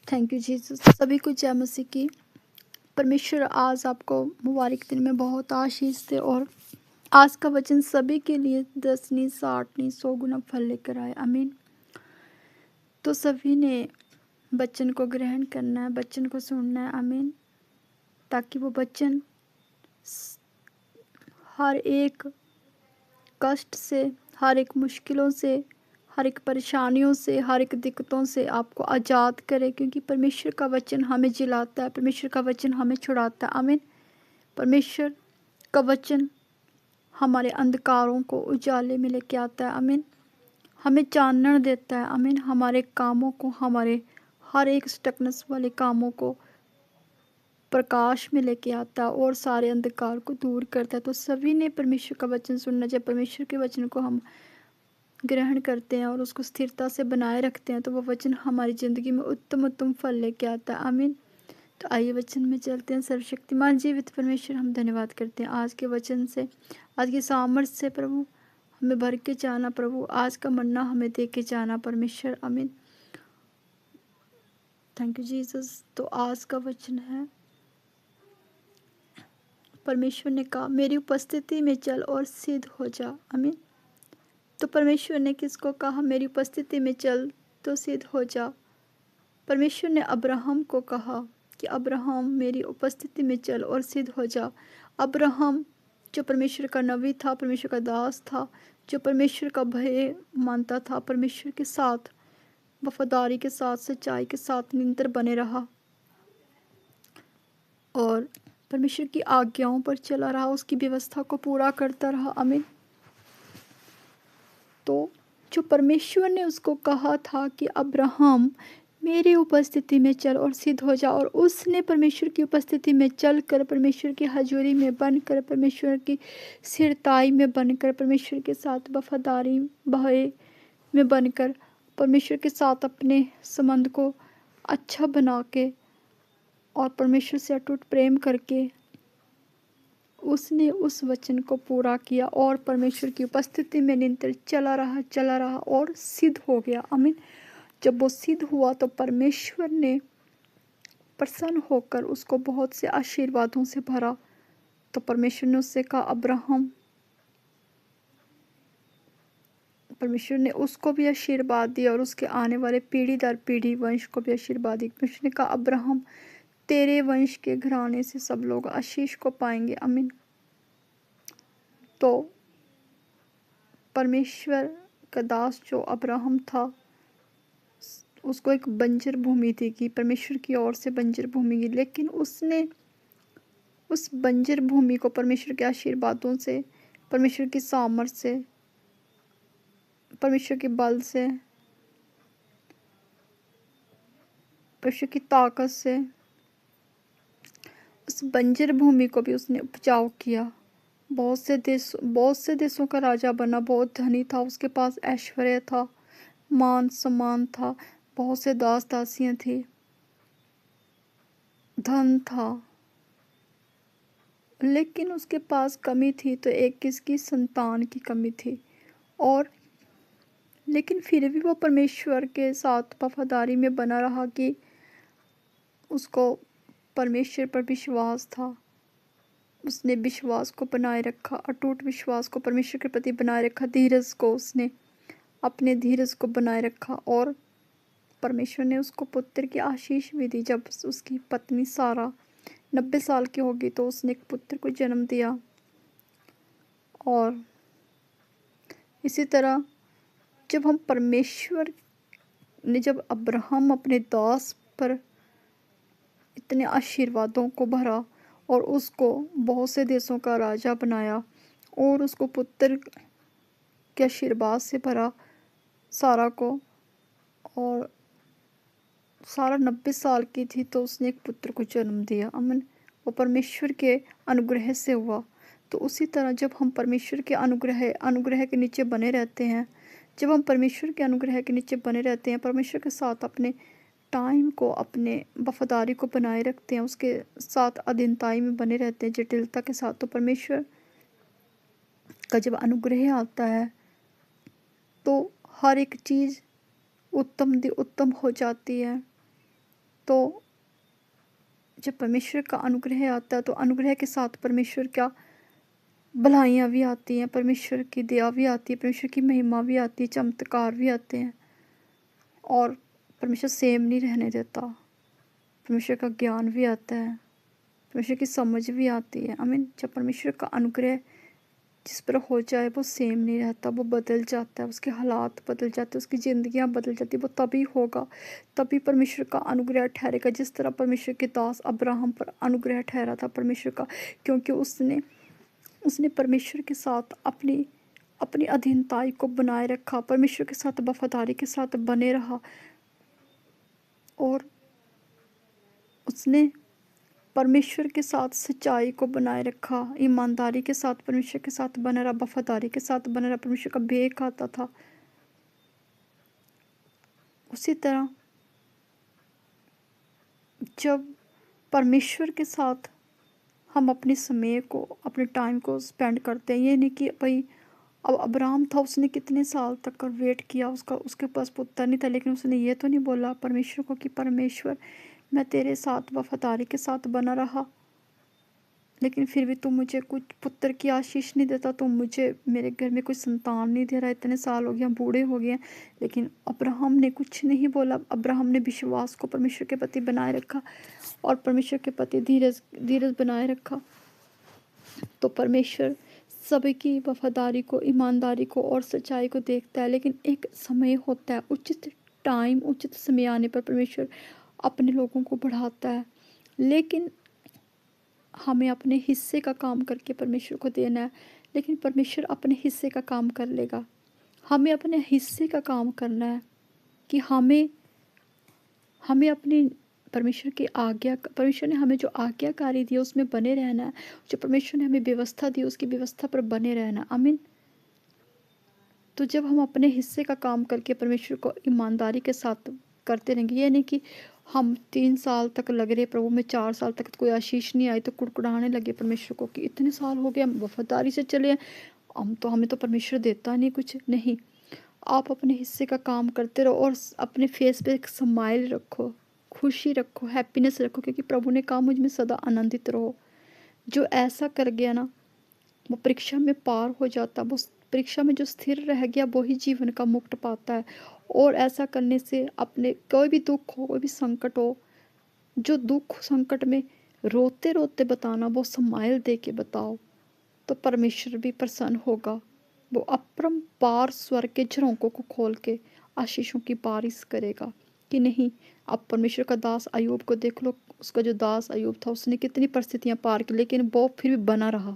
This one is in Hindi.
Thank you Jesus. सभी को जय मसीह की। परमेश्वर आज आपको मुबारक दिन में बहुत आशीष दे और आज का वचन सभी के लिए 10 60 100 गुना फल लेकर आए। आमीन। तो सभी ने वचन को ग्रहण करना है, वचन को सुनना है। आमीन। ताकि वो वचन हर एक कष्ट से, हर एक मुश्किलों से, हर एक परेशानियों से, हर एक दिक्कतों से आपको आज़ाद करे, क्योंकि परमेश्वर का वचन हमें जिलाता है, परमेश्वर का वचन हमें छुड़ाता है। आमीन। परमेश्वर का वचन हमारे अंधकारों को उजाले में लेके आता है। आमीन। हमें चानन देता है। आमीन। हमारे कामों को, हमारे हर एक स्टकनेस वाले कामों को प्रकाश में लेके आता है और सारे अंधकार को दूर करता है। तो सभी ने परमेश्वर का वचन सुनना चाहिए। परमेश्वर के वचन को हम ग्रहण करते हैं और उसको स्थिरता से बनाए रखते हैं तो वह वचन हमारी ज़िंदगी में उत्तम उत्तम फल लेके आता है। आमीन। तो आइए वचन में चलते हैं। सर्वशक्तिमान जीवित परमेश्वर, हम धन्यवाद करते हैं आज के वचन से, आज की सामर्थ्य से। प्रभु हमें भर के जाना, प्रभु आज का मन्ना हमें दे के जाना परमेश्वर। आमीन। Thank you Jesus. तो आज का वचन है, परमेश्वर ने कहा मेरी उपस्थिति में चल और सिद्ध हो जा। आमीन। तो परमेश्वर ने किसको कहा मेरी उपस्थिति में चल तो सिद्ध हो जा? परमेश्वर ने अब्राहम को कहा कि अब्राहम मेरी उपस्थिति में चल और सिद्ध हो जा। अब्राहम जो परमेश्वर का नबी था, परमेश्वर का दास था, जो परमेश्वर का भय मानता था, परमेश्वर के साथ वफादारी के साथ, सच्चाई के साथ निरंतर बने रहा और परमेश्वर की आज्ञाओं पर चला रहा, उसकी व्यवस्था को पूरा करता रहा। आमीन। तो जो परमेश्वर ने उसको कहा था कि अब्राहम मेरी उपस्थिति में चल और सिद्ध हो जा, और उसने परमेश्वर की उपस्थिति में चलकर, परमेश्वर की हजूरी में बनकर, परमेश्वर की सिरताई में बनकर, परमेश्वर के साथ वफादारी भय में बनकर, परमेश्वर के साथ अपने संबंध को अच्छा बना के और परमेश्वर से अटूट प्रेम करके उसने उस वचन को पूरा किया और परमेश्वर की उपस्थिति में निरंतर चला रहा और सिद्ध हो गया। आमीन। जब वो सिद्ध हुआ तो परमेश्वर ने प्रसन्न होकर उसको बहुत से आशीर्वादों से भरा। तो परमेश्वर ने उससे कहा अब्राहम, परमेश्वर ने उसको भी आशीर्वाद दिया और उसके आने वाले पीढ़ी दर पीढ़ी वंश को भी आशीर्वाद दिया। परमेश्वर ने कहा अब्राहम तेरे वंश के घराने से सब लोग आशीष को पाएंगे। आमीन। तो परमेश्वर का दास जो अब्राहम था, उसको एक बंजर भूमि थी कि परमेश्वर की ओर से बंजर भूमि की, लेकिन उसने उस बंजर भूमि को परमेश्वर के आशीर्वादों से, परमेश्वर की सामर्थ से, परमेश्वर के बल से, परमेश्वर की ताकत से उस बंजर भूमि को भी उसने उपजाऊ किया। बहुत से देशों का राजा बना, बहुत धनी था, उसके पास ऐश्वर्य था, मान सम्मान था, बहुत से दास दासियां थी, धन था, लेकिन उसके पास कमी थी। तो एक किसकी? संतान की कमी थी। और लेकिन फिर भी वो परमेश्वर के साथ वफादारी में बना रहा कि उसको परमेश्वर पर विश्वास था। उसने विश्वास को बनाए रखा, अटूट विश्वास को परमेश्वर के प्रति बनाए रखा, धीरज को उसने अपने धीरज को बनाए रखा और परमेश्वर ने उसको पुत्र की आशीष भी दी। जब उसकी पत्नी सारा 90 साल की होगी तो उसने एक पुत्र को जन्म दिया। और इसी तरह जब हम परमेश्वर ने, जब अब्राहम अपने दास पर इतने आशीर्वादों को भरा और उसको बहुत से देशों का राजा बनाया और उसको पुत्र के आशीर्वाद से भरा सारा को, और सारा 90 साल की थी तो उसने एक पुत्र को जन्म दिया। अमन वो परमेश्वर के अनुग्रह से हुआ। तो उसी तरह जब हम परमेश्वर के अनुग्रह के नीचे बने रहते हैं, जब हम परमेश्वर के अनुग्रह के नीचे बने रहते हैं, परमेश्वर के साथ अपने टाइम को, अपने वफादारी को बनाए रखते हैं, उसके साथ अधीनताई में बने रहते हैं, जटिलता के साथ, तो परमेश्वर का जब अनुग्रह आता है तो हर एक चीज़ उत्तम हो जाती है। तो जब परमेश्वर का अनुग्रह आता है तो अनुग्रह के साथ परमेश्वर का भलाइयाँ भी आती हैं, परमेश्वर की दया भी आती है, परमेश्वर की महिमा भी आती है, चमत्कार भी आते हैं और परमेश्वर सेम नहीं रहने देता। परमेश्वर का ज्ञान भी आता है, परमेश्वर की समझ भी आती है। आमीन। जब परमेश्वर का अनुग्रह जिस पर हो जाए वो सेम नहीं रहता, वो बदल जाता है, उसके हालात बदल जाते हैं, उसकी ज़िंदगियाँ बदल जाती हैं। वो तभी होगा, तभी परमेश्वर का अनुग्रह ठहरेगा जिस तरह परमेश्वर के दास अब्राहम पर अनुग्रह ठहरा था परमेश्वर का, क्योंकि उसने उसने परमेश्वर के साथ अपनी अपनी अधीनताई को बनाए रखा, परमेश्वर के साथ वफादारी के साथ बने रहा और उसने परमेश्वर के साथ सच्चाई को बनाए रखा, ईमानदारी के साथ परमेश्वर के साथ बना रहा, वफादारी के साथ बना रहा, परमेश्वर का भय खाता था। उसी तरह जब परमेश्वर के साथ हम अपने समय को, अपने टाइम को स्पेंड करते हैं, ये नहीं कि भई अब अब्राहम था, उसने कितने साल तक वेट किया, उसके पास पुत्र नहीं था, लेकिन उसने ये तो नहीं बोला परमेश्वर को कि परमेश्वर मैं तेरे साथ वफादारी के साथ बना रहा, लेकिन फिर भी तुम मुझे कुछ पुत्र की आशीष नहीं देता, तुम मुझे मेरे घर में कोई संतान नहीं दे रहा, इतने साल हो गए, हम बूढ़े हो गए हैं। लेकिन अब्राहम ने कुछ नहीं बोला, अब्राहम ने विश्वास को परमेश्वर के प्रति बनाए रखा और परमेश्वर के प्रति धीरज धीरज बनाए रखा। तो परमेश्वर सभी की वफादारी को, ईमानदारी को और सच्चाई को देखता है, लेकिन एक समय होता है, उचित टाइम, उचित समय आने पर परमेश्वर अपने लोगों को बढ़ाता है। लेकिन हमें अपने हिस्से का काम करके परमेश्वर को देना है, लेकिन परमेश्वर अपने हिस्से का काम कर लेगा। हमें अपने हिस्से का काम करना है कि हमें हमें अपनी परमेश्वर ने हमें जो आज्ञाकारी दी है उसमें बने रहना है। जो परमेश्वर ने हमें व्यवस्था दी है उसकी व्यवस्था पर बने रहना है। आमीन। तो जब हम अपने हिस्से का काम करके परमेश्वर को ईमानदारी के साथ करते रहेंगे, ये नहीं कि हम 3 साल तक लग रहे प्रभु में, 4 साल तक कोई आशीष नहीं आई तो कुड़कुड़ाने लगे परमेश्वर को कि इतने साल हो गए हम वफादारी से चले, हमें तो परमेश्वर देता नहीं कुछ। नहीं, आप अपने हिस्से का काम करते रहो और अपने फेस पे एक स्माइल रखो, खुशी रखो, हैप्पीनेस रखो, क्योंकि प्रभु ने कहा मुझ में सदा आनंदित रहो। जो ऐसा कर गया ना, वो परीक्षा में पार हो जाता, वो परीक्षा में जो स्थिर रह गया वही जीवन का मुकुट पाता है। और ऐसा करने से अपने कोई भी दुख हो, कोई भी संकट हो, जो दुख संकट में रोते रोते बताना, वो स्माइल दे के बताओ, तो परमेश्वर भी प्रसन्न होगा। वो अपरंपार स्वर के झरोकों को खोल के आशीषों की बारिश करेगा कि नहीं। अब परमेश्वर का दास अय्यूब को देख लो, उसका जो दास अय्यूब था उसने कितनी परिस्थितियां पार की, लेकिन वो फिर भी बना रहा।